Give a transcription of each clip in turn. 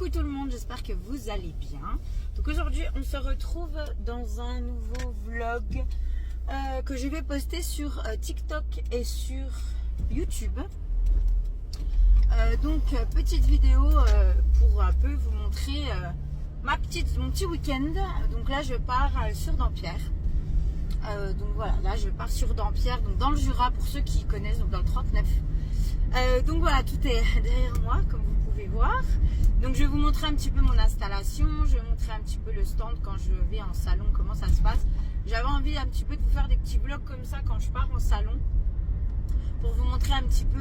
Coucou tout le monde, j'espère que vous allez bien. Donc aujourd'hui on se retrouve dans un nouveau vlog que je vais poster sur TikTok et sur YouTube. Donc petite vidéo pour un peu vous montrer mon petit week-end. Donc là je pars sur Dampierre. Donc voilà, là je pars sur Dampierre, donc dans le Jura pour ceux qui connaissent, donc dans le 39. Donc voilà, tout est derrière moi comme vous pouvez voir. Donc je vais vous montrer un petit peu mon installation, je vais montrer un petit peu le stand quand je vais en salon, comment ça se passe. J'avais envie un petit peu de vous faire des petits vlogs comme ça quand je pars en salon, pour vous montrer un petit peu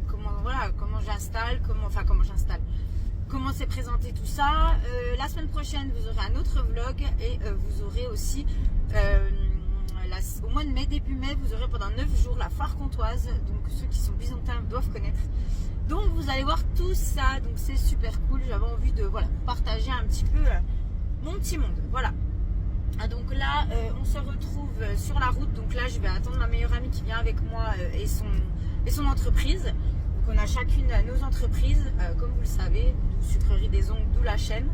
comment j'installe, comment c'est présenté tout ça. La semaine prochaine vous aurez un autre vlog et vous aurez aussi au mois de mai, début mai, vous aurez pendant 9 jours la foire comtoise. Donc ceux qui sont byzantins doivent connaître. Donc vous allez voir tout ça, donc c'est super cool. J'avais envie de partager un petit peu mon petit monde. Voilà. Donc là on se retrouve sur la route. Donc là je vais attendre ma meilleure amie qui vient avec moi et son entreprise. Donc on a chacune nos entreprises, comme vous le savez, Sucrerie des Ongles, d'où la chaîne.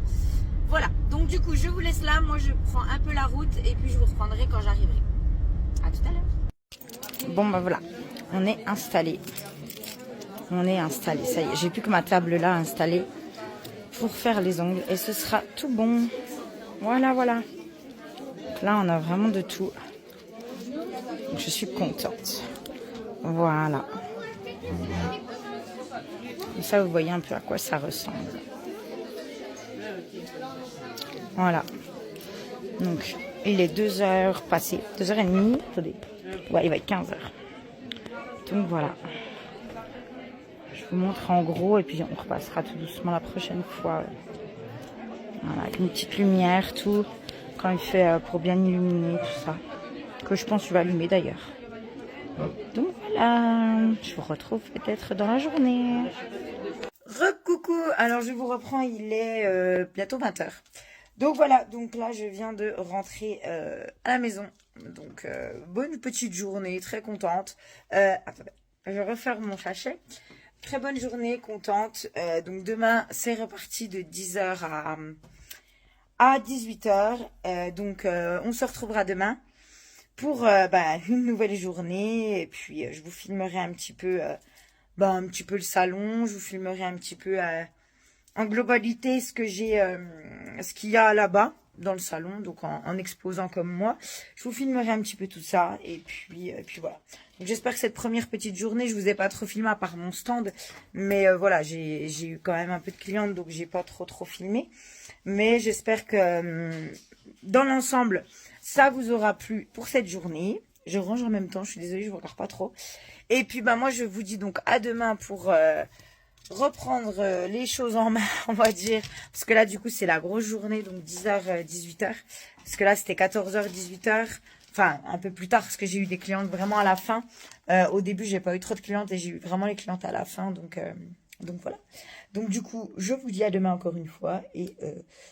Voilà, donc du coup je vous laisse là, moi je prends un peu la route et puis je vous reprendrai quand j'arriverai. À tout à l'heure. Bon bah voilà, on est installé. Ça y est, j'ai plus que ma table là installée pour faire les ongles et ce sera tout bon. Voilà. Donc là on a vraiment de tout. Donc, je suis contente. Voilà. Comme ça vous voyez un peu à quoi ça ressemble. Voilà. Donc, il est 2h passé. 2h30. Attendez. Ouais, il va être 15h. Donc, voilà. Je vous montre en gros et puis on repassera tout doucement la prochaine fois. Voilà, avec une petite lumière, tout. Quand il fait pour bien illuminer, tout ça. Que je pense que je vais allumer d'ailleurs. Donc, voilà. Je vous retrouve peut-être dans la journée. Coucou. Alors, je vous reprends. Il est bientôt 20h. Donc voilà, donc là je viens de rentrer à la maison. Donc bonne petite journée, très contente. Attendez, je referme mon sachet. Très bonne journée, contente. Donc demain c'est reparti de 10h à 18h. Donc on se retrouvera demain pour une nouvelle journée. Et puis je vous filmerai un petit peu le salon. Je vous filmerai un petit peu en globalité ce qu'il y a là-bas dans le salon, donc en exposant comme moi. Je vous filmerai un petit peu tout ça et puis voilà. Donc j'espère que cette première petite journée, je vous ai pas trop filmé à part mon stand, mais voilà, j'ai eu quand même un peu de clientes, donc j'ai pas trop filmé. Mais j'espère que dans l'ensemble, ça vous aura plu pour cette journée. Je range en même temps, je suis désolée, je vous regarde pas trop. Et puis moi je vous dis donc à demain pour reprendre les choses en main, on va dire, parce que là du coup c'est la grosse journée, donc 10h 18h, parce que là c'était 14h 18h, enfin un peu plus tard parce que j'ai eu des clientes vraiment à la fin. Au début j'ai pas eu trop de clientes et j'ai eu vraiment les clientes à la fin, donc voilà. Donc du coup je vous dis à demain encore une fois et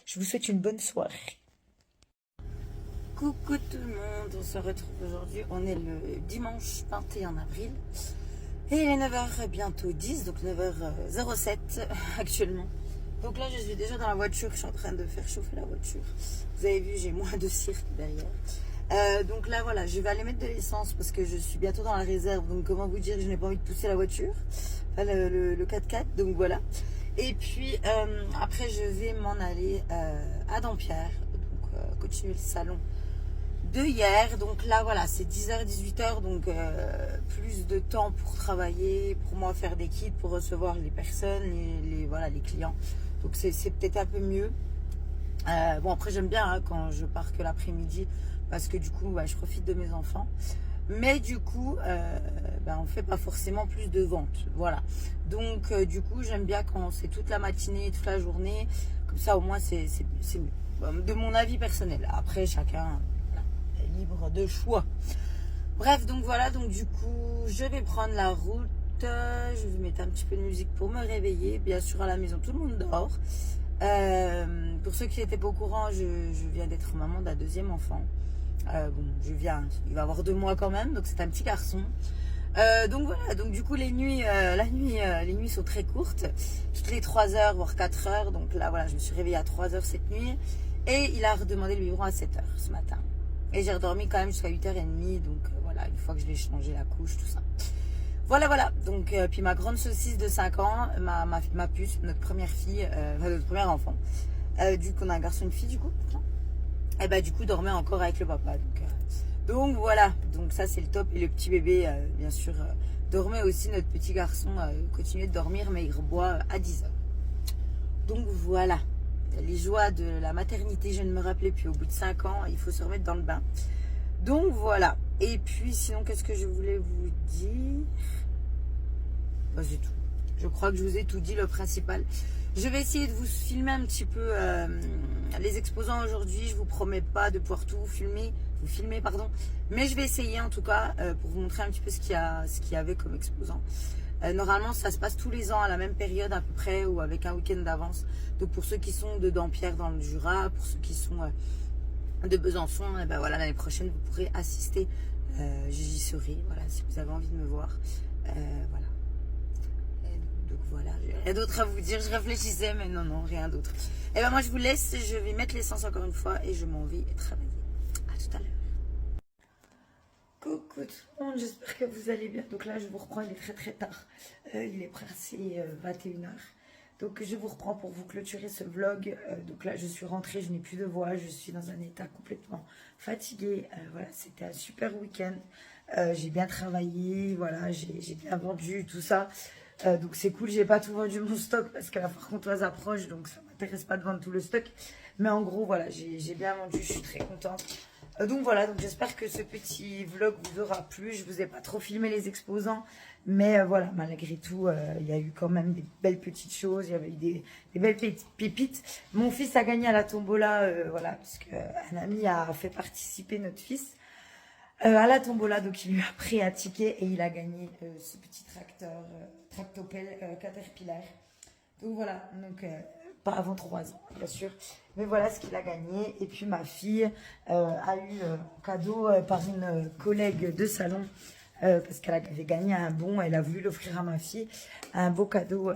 je vous souhaite une bonne soirée. Coucou tout le monde, on se retrouve aujourd'hui, on est le dimanche 21 avril. Et il est 9h bientôt 10, donc 9h07 actuellement. Donc là, je suis déjà dans la voiture, je suis en train de faire chauffer la voiture. Vous avez vu, j'ai moins de cirque derrière. Donc là, voilà, je vais aller mettre de l'essence parce que je suis bientôt dans la réserve. Donc comment vous dire, je n'ai pas envie de pousser la voiture, enfin, le 4x4, donc voilà. Et puis après, je vais m'en aller à Dampierre, donc continuer le salon de hier. Donc là voilà, c'est 10h 18h, donc plus de temps pour travailler, pour moi faire des kits, pour recevoir les personnes, les clients. Donc c'est peut-être un peu mieux. Bon après j'aime bien quand je pars que l'après-midi parce que du coup je profite de mes enfants. Mais du coup on fait pas forcément plus de ventes, voilà. Donc du coup j'aime bien quand c'est toute la matinée, toute la journée, comme ça au moins c'est mieux. De mon avis personnel. Après chacun libre de choix. Bref, donc voilà, donc du coup je vais prendre la route. Je vais mettre un petit peu de musique pour me réveiller. Bien sûr à la maison tout le monde dort. Pour ceux qui n'étaient pas au courant, je viens d'être maman d'un deuxième enfant. Il va avoir 2 mois quand même, donc c'est un petit garçon. Donc voilà, donc du coup les nuits, les nuits sont très courtes, toutes les 3 heures, voire 4 heures. Donc là voilà, je me suis réveillée à 3 heures cette nuit et il a redemandé le biberon à 7 heures ce matin. Et j'ai redormi quand même jusqu'à 8h30, donc voilà, une fois que je vais changer la couche, tout ça. Voilà, donc puis ma grande saucisse de 5 ans, ma puce, notre première fille, notre premier enfant, du coup on a un garçon et une fille du coup, et bah du coup dormait encore avec le papa, donc voilà, donc ça c'est le top. Et le petit bébé, bien sûr, dormait aussi. Notre petit garçon continuait de dormir, mais il reboit à 10h. Donc voilà, les joies de la maternité, je ne me rappelais plus. Au bout de 5 ans, il faut se remettre dans le bain. Donc voilà, et puis sinon, qu'est-ce que je voulais vous dire? Bah, c'est tout. Je crois que je vous ai tout dit, le principal. Je vais essayer de vous filmer un petit peu les exposants aujourd'hui. Je vous promets pas de pouvoir tout vous filmer, pardon. Mais je vais essayer en tout cas pour vous montrer un petit peu ce qu'il y avait comme exposant. Normalement, ça se passe tous les ans à la même période à peu près ou avec un week-end d'avance. Donc pour ceux qui sont de Dampierre dans le Jura, pour ceux qui sont de Besançon, et ben voilà, l'année prochaine vous pourrez assister. J'y serai, voilà, si vous avez envie de me voir. Voilà. Donc voilà, j'ai rien d'autre à vous dire. Je réfléchissais, mais non, rien d'autre. Et ben moi je vous laisse, je vais mettre l'essence encore une fois et je m'en vais travailler. À tout à l'heure. Coucou tout le monde, j'espère que vous allez bien. Donc là je vous reprends, il est très tard. Il est presque 21h. Donc je vous reprends pour vous clôturer ce vlog. Donc là je suis rentrée, je n'ai plus de voix, je suis dans un état complètement fatigué. Voilà, c'était un super week-end. J'ai bien travaillé, voilà, j'ai bien vendu tout ça. Donc c'est cool, j'ai pas tout vendu mon stock parce que la foire approche, donc ça m'intéresse pas de vendre tout le stock. Mais en gros, voilà, j'ai bien vendu, je suis très contente. Donc voilà, donc j'espère que ce petit vlog vous aura plu. Je vous ai pas trop filmé les exposants, mais voilà, malgré tout, il y a eu quand même des belles petites choses, il y avait eu des belles pépites. Mon fils a gagné à la tombola, voilà, parce qu'un ami a fait participer notre fils à la tombola, donc il lui a pris un ticket et il a gagné ce petit tractopelle Caterpillar. Donc voilà, donc pas avant 3 ans, bien sûr. Mais voilà ce qu'il a gagné. Et puis ma fille a eu un cadeau par une collègue de salon. Parce qu'elle avait gagné un bon, elle a voulu l'offrir à ma fille. Un bon cadeau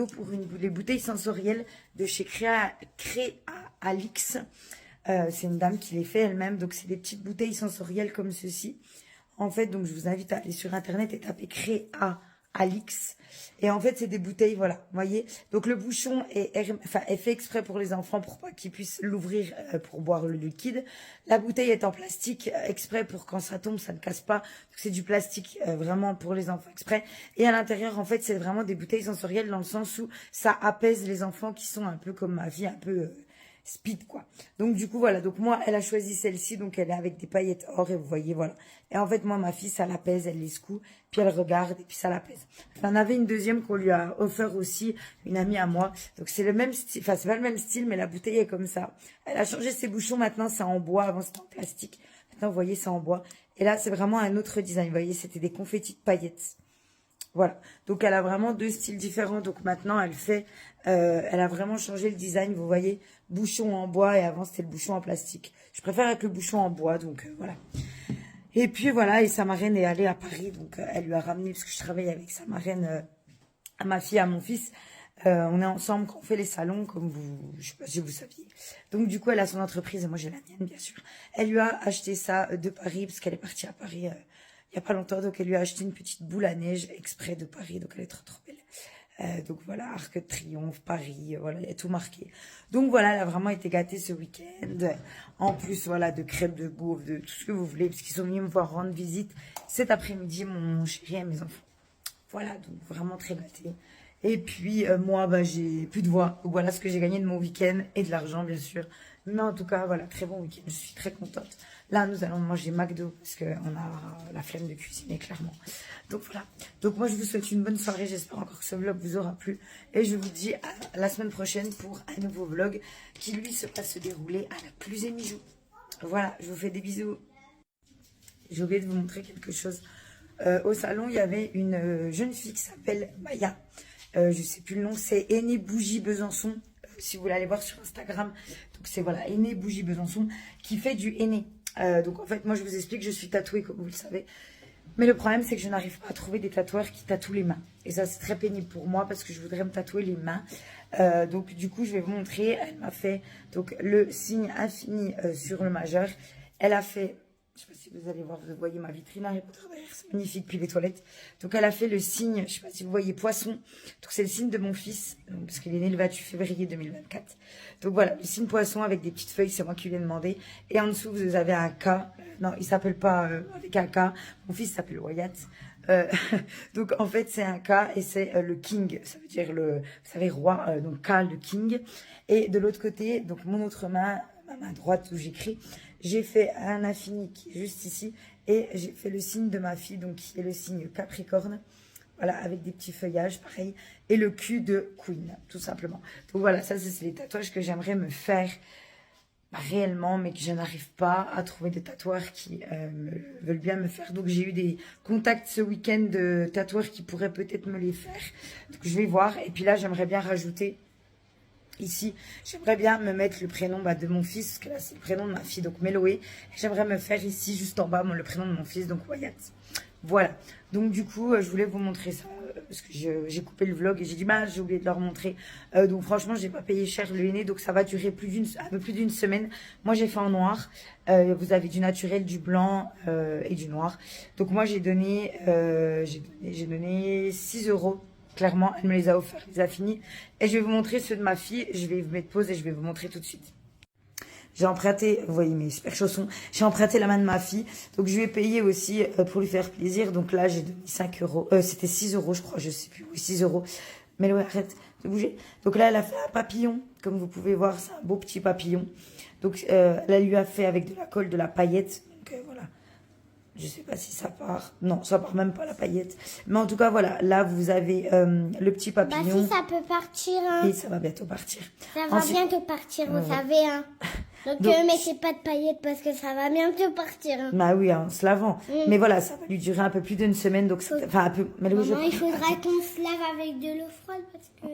pour les bouteilles sensorielles de chez Créalix. C'est une dame qui les fait elle-même. Donc c'est des petites bouteilles sensorielles comme ceci. En fait, donc je vous invite à aller sur internet et taper Créalix. Et en fait, c'est des bouteilles, voilà, vous voyez. Donc le bouchon est fait exprès pour les enfants pour pas qu'ils puissent l'ouvrir pour boire le liquide. La bouteille est en plastique exprès pour quand ça tombe, ça ne casse pas. C'est du plastique vraiment pour les enfants exprès. Et à l'intérieur, en fait, c'est vraiment des bouteilles sensorielles dans le sens où ça apaise les enfants qui sont un peu comme ma fille, un peu speed quoi. Donc du coup voilà, donc moi elle a choisi celle-ci, donc elle est avec des paillettes or et vous voyez voilà. Et en fait moi ma fille ça l'apaise, elle les secoue, puis elle regarde et puis ça l'apaise. On avait une deuxième qu'on lui a offert aussi, une amie à moi. Donc c'est le même style, enfin c'est pas le même style mais la bouteille est comme ça. Elle a changé ses bouchons, maintenant c'est en bois, avant c'était en plastique. Maintenant vous voyez c'est en bois. Et là c'est vraiment un autre design, vous voyez c'était des confettis de paillettes. Voilà, donc elle a vraiment deux styles différents. Donc maintenant elle a vraiment changé le design. Vous voyez, bouchon en bois et avant c'était le bouchon en plastique. Je préfère avec le bouchon en bois, donc voilà. Et puis voilà, et sa marraine est allée à Paris, donc elle lui a ramené, parce que je travaille avec sa marraine, à ma fille, à mon fils. On est ensemble quand on fait les salons, comme je sais pas si vous saviez. Donc du coup, elle a son entreprise et moi j'ai la mienne, bien sûr. Elle lui a acheté ça de Paris, parce qu'elle est partie à Paris il y a pas longtemps, donc elle lui a acheté une petite boule à neige exprès de Paris, donc elle est trop belle. Donc voilà, Arc de Triomphe, Paris, voilà, il y a tout marqué. Donc voilà, elle a vraiment été gâtée ce week-end. En plus, voilà, de crêpes, de gaufres, de tout ce que vous voulez, parce qu'ils sont venus me voir rendre visite cet après-midi, mon chéri et mes enfants. Voilà, donc vraiment très gâtée. Et puis moi, bah, j'ai plus de voix. Donc voilà ce que j'ai gagné de mon week-end et de l'argent, bien sûr. Mais en tout cas, voilà, très bon week-end. Je suis très contente. Là, nous allons manger McDo parce qu'on a la flemme de cuisiner, clairement. Donc voilà. Donc moi, je vous souhaite une bonne soirée. J'espère encore que ce vlog vous aura plu. Et je vous dis à la semaine prochaine pour un nouveau vlog qui, lui, va se dérouler à la plus émijoux. Voilà, je vous fais des bisous. J'ai oublié de vous montrer quelque chose. Au salon, il y avait une jeune fille qui s'appelle Maya. Je sais plus le nom, c'est Aînée Bougie Besançon. Si vous voulez aller voir sur Instagram. Donc c'est voilà, Aînée Bougie Besançon qui fait du henné. Donc en fait, moi je vous explique, je suis tatouée comme vous le savez. Mais le problème, c'est que je n'arrive pas à trouver des tatoueurs qui tatouent les mains. Et ça, c'est très pénible pour moi parce que je voudrais me tatouer les mains. Donc, du coup, je vais vous montrer. Elle m'a fait donc le signe infini sur le majeur. Elle a fait, je ne sais pas si vous allez voir, vous voyez ma vitrine Harry Potter derrière, c'est magnifique, puis les toilettes. Donc, elle a fait le signe, je ne sais pas si vous voyez, poisson. Donc, c'est le signe de mon fils, donc, parce qu'il est né le 28 février 2024. Donc, voilà, le signe poisson avec des petites feuilles, c'est moi qui lui ai demandé. Et en dessous, vous avez un K. Non, il s'appelle pas avec un K. Mon fils s'appelle Wyatt. Donc en fait c'est un K et c'est le king, ça veut dire le, vous savez, roi, donc K le king. Et de l'autre côté, donc mon autre main, ma main droite où j'écris, j'ai fait un infini qui est juste ici et j'ai fait le signe de ma fille, donc qui est le signe Capricorne. Voilà, avec des petits feuillages, pareil. Et le cul de Queen, tout simplement. Donc voilà, ça c'est les tatouages que j'aimerais me faire réellement, mais que je n'arrive pas à trouver des tatoueurs qui veulent bien me faire. Donc j'ai eu des contacts ce week-end de tatoueurs qui pourraient peut-être me les faire. Donc je vais voir. Et puis là, j'aimerais bien rajouter ici, j'aimerais bien me mettre le prénom de mon fils, parce que là c'est le prénom de ma fille, donc Méloé. Et j'aimerais me faire ici, juste en bas, le prénom de mon fils, donc Wyatt. Voilà, donc du coup, je voulais vous montrer ça, parce que j'ai coupé le vlog et j'ai dit, j'ai oublié de leur montrer. Donc franchement, j'ai pas payé cher le henné, donc ça va durer un peu plus d'une semaine. Moi, j'ai fait en noir. Vous avez du naturel, du blanc et du noir. Donc moi, j'ai donné 6 €. Clairement, elle me les a offerts, elle les a finis. Et je vais vous montrer ceux de ma fille. Je vais vous mettre pause et je vais vous montrer tout de suite. J'ai emprunté, vous voyez mes super chaussons, j'ai emprunté la main de ma fille. Donc je lui ai payé aussi pour lui faire plaisir. Donc là, j'ai donné 5 €. C'était 6 € je crois, je sais plus. Oui, 6 €. Mais ouais, arrête de bouger. Donc là, elle a fait un papillon. Comme vous pouvez voir, c'est un beau petit papillon. Donc elle lui a fait avec de la colle, de la paillette. Donc voilà. Je sais pas si ça part. Non, ça part même pas la paillette. Mais en tout cas, voilà. Là, vous avez le petit papillon. Bah si, ça peut partir. Hein. Et ça va bientôt partir. Ça va bientôt partir, vous savez. Hein. Donc mettez pas de paillettes parce que ça va bientôt partir. Hein. Bah oui, en se lavant. Mais voilà, ça va lui durer un peu plus d'une semaine. Donc, enfin, un peu. Mais Maman, il faudra qu'on se lave avec de l'eau froide parce que...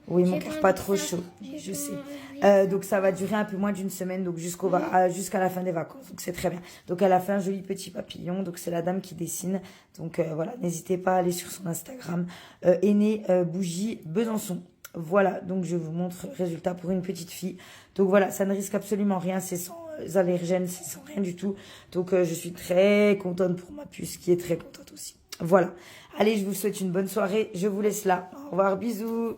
Oui, mon cœur pas trop chaud. Je sais. Donc, ça va durer un peu moins d'une semaine. Donc, jusqu'à la fin des vacances. Donc, c'est très bien. Donc, elle a fait un joli petit papillon. Donc, c'est la dame qui dessine. Donc, voilà. N'hésitez pas à aller sur son Instagram. Aînée Bougie Besançon. Voilà, donc je vous montre le résultat pour une petite fille. Donc voilà, ça ne risque absolument rien, c'est sans allergène, c'est sans rien du tout. Donc je suis très contente pour ma puce qui est très contente aussi. Voilà, allez, je vous souhaite une bonne soirée, je vous laisse là. Au revoir, bisous.